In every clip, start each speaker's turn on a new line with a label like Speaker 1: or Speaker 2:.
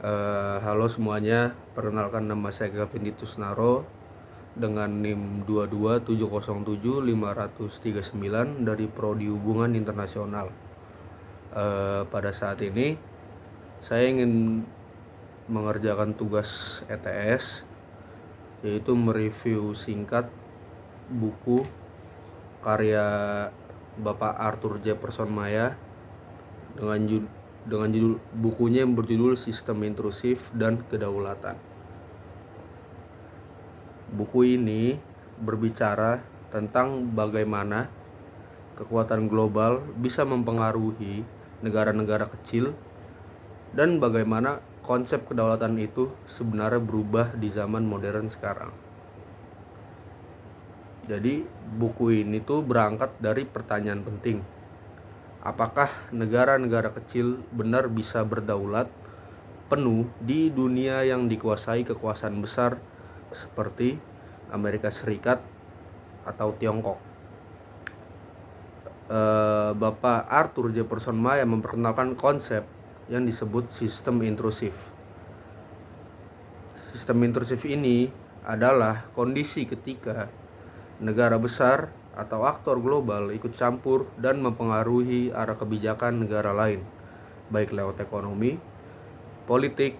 Speaker 1: Halo semuanya, perkenalkan nama saya Gavin Ditusnaro dengan NIM 22707-539 dari Prodi Hubungan Internasional. Pada saat ini saya ingin mengerjakan tugas ETS, yaitu mereview singkat buku karya Bapak Arthur Jefferson Maya dengan judul bukunya yang berjudul Sistem Intrusif dan Kedaulatan. Buku ini berbicara tentang bagaimana kekuatan global bisa mempengaruhi negara-negara kecil dan bagaimana konsep kedaulatan itu sebenarnya berubah di zaman modern sekarang. Jadi buku ini tuh berangkat dari pertanyaan penting. Apakah negara-negara kecil benar bisa berdaulat penuh di dunia yang dikuasai kekuasaan besar seperti Amerika Serikat atau Tiongkok? Bapak Arthur Jefferson Maya memperkenalkan konsep yang disebut sistem intrusif. Sistem intrusif ini adalah kondisi ketika negara besar atau aktor global ikut campur dan mempengaruhi arah kebijakan negara lain, baik lewat ekonomi, politik,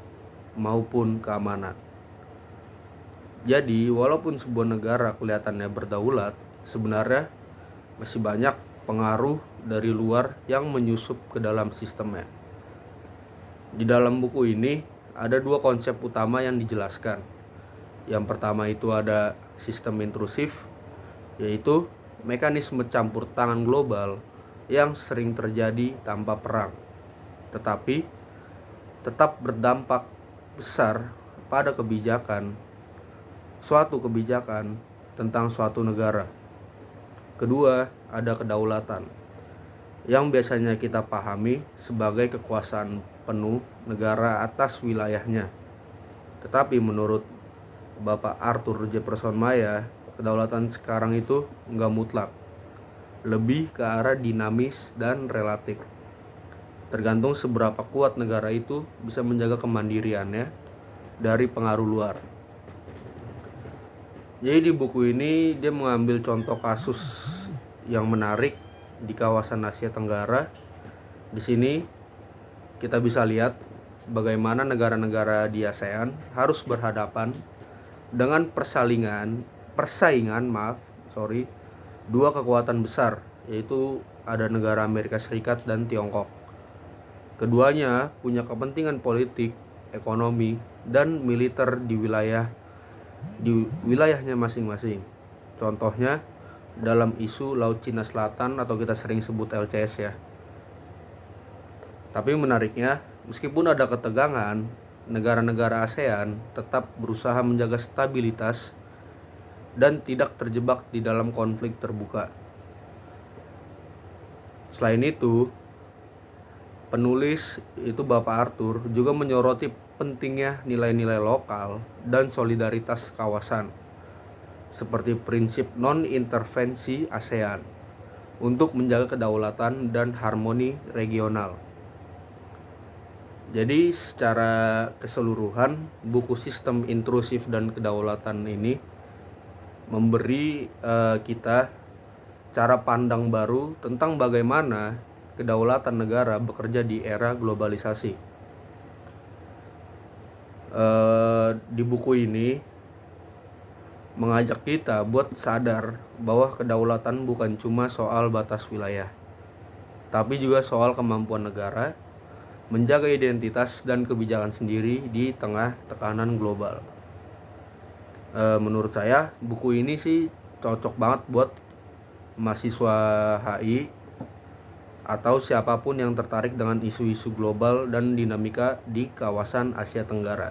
Speaker 1: maupun keamanan. Jadi, walaupun sebuah negara kelihatannya berdaulat, sebenarnya masih banyak pengaruh dari luar yang menyusup ke dalam sistemnya. Di dalam buku ini ada dua konsep utama yang dijelaskan. Yang pertama itu ada sistem intrusif, yaitu mekanisme campur tangan global yang sering terjadi tanpa perang, tetapi tetap berdampak besar pada suatu kebijakan tentang suatu negara. Kedua, ada kedaulatan, yang biasanya kita pahami sebagai kekuasaan penuh negara atas wilayahnya. Tetapi menurut Bapak Arthur Jefferson Maya, kedaulatan sekarang itu nggak mutlak, lebih ke arah dinamis dan relatif, tergantung seberapa kuat negara itu bisa menjaga kemandiriannya dari pengaruh luar. Jadi di buku ini dia mengambil contoh kasus yang menarik di kawasan Asia Tenggara. Di sini kita bisa lihat bagaimana negara-negara di ASEAN harus berhadapan dengan persaingan dua kekuatan besar, yaitu ada negara Amerika Serikat dan Tiongkok. Keduanya punya kepentingan politik, ekonomi, dan militer di wilayahnya masing-masing. Contohnya dalam isu Laut Cina Selatan atau kita sering sebut LCS ya. Tapi menariknya, meskipun ada ketegangan, negara-negara ASEAN tetap berusaha menjaga stabilitas dan tidak terjebak di dalam konflik terbuka. Selain itu, penulis itu Bapak Arthur juga menyoroti pentingnya nilai-nilai lokal dan solidaritas kawasan, seperti prinsip non-intervensi ASEAN untuk menjaga kedaulatan dan harmoni regional. Jadi secara keseluruhan, buku Sistem Intrusif dan Kedaulatan ini memberi kita cara pandang baru tentang bagaimana kedaulatan negara bekerja di era globalisasi. Di buku ini mengajak kita buat sadar bahwa kedaulatan bukan cuma soal batas wilayah, tapi juga soal kemampuan negara menjaga identitas dan kebijakan sendiri di tengah tekanan global. Menurut saya buku ini sih cocok banget buat mahasiswa HI atau siapapun yang tertarik dengan isu-isu global dan dinamika di kawasan Asia Tenggara.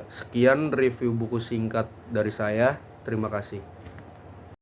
Speaker 1: Sekian review buku singkat dari saya. Terima kasih.